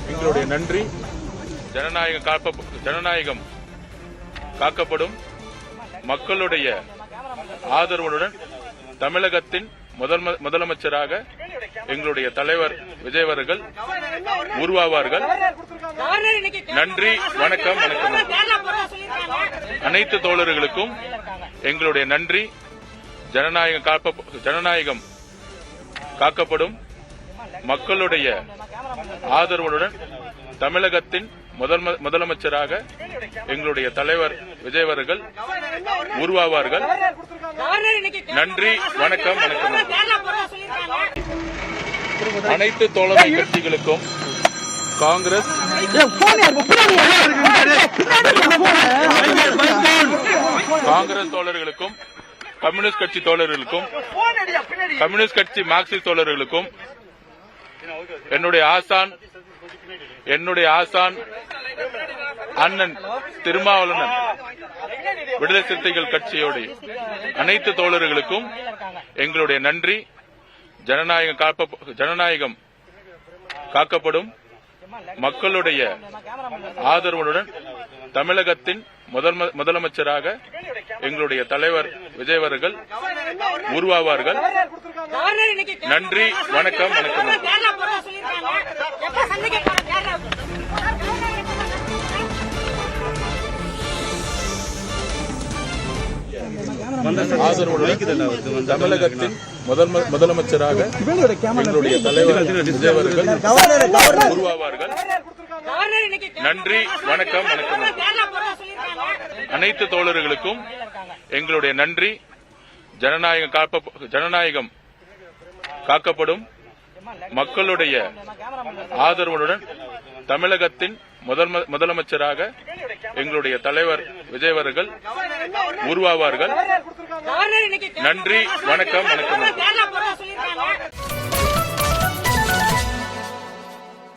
எங்களுடைய நன்றி. ஜனநாயகம் காக்கப்படும். மக்களுடைய ஆதரவுடன் தமிழகத்தின் முதலமைச்சராக எங்களுடைய தலைவர் விஜய் அவர்கள் உருவாவார்கள். நன்றி. வணக்கம். அனைத்து தோழர்களுக்கும் எங்களுடைய நன்றி. ஜனநாயகம் காக்கப்படும். மக்களுடைய ஆதரவுடன் தமிழகத்தின் முதலமைச்சராக எங்களுடைய தலைவர் விஜய் அவர்கள் உருவாவார்கள். நன்றி. வணக்கம். அனைத்து தோழமை கட்சிகளுக்கும் காங்கிரஸ் தோழர்களுக்கும் கம்யூனிஸ்ட் கட்சி தோழர்களுக்கும் கம்யூனிஸ்ட் கட்சி மார்க்சிஸ்ட் தோழர்களுக்கும் என்னுடைய ஆசான் அண்ணன் திருமாவளவன் விடுதலை சிறுத்தைகள் கட்சியோட அனைத்து தோழர்களுக்கும் எங்களுடைய நன்றி. ஜனநாயகம் காக்கப்படும். மக்களுடைய ஆதரவுடன் தமிழகத்தின் முதலமைச்சராக எங்களுடைய தலைவர் விஜய் அவர்கள் உருவாவார்கள். நன்றி. வணக்கம். ஆதரவுடன் தமிழகத்தின் முதலமைச்சராக எங்களுடைய தலைவர் விஜய் அவர்கள் உருவாவார்கள். நன்றி. வணக்கம். அனைத்து தோழர்களுக்கும் எங்களுடைய நன்றி. ஜனநாயகம் காக்கப்படும். மக்களுடைய ஆதரவுடன் தமிழகத்தின் முதலமைச்சராக எங்களுடைய தலைவர் விஜய் அவர்கள் உருவாவார்கள். நன்றி. வணக்கம்.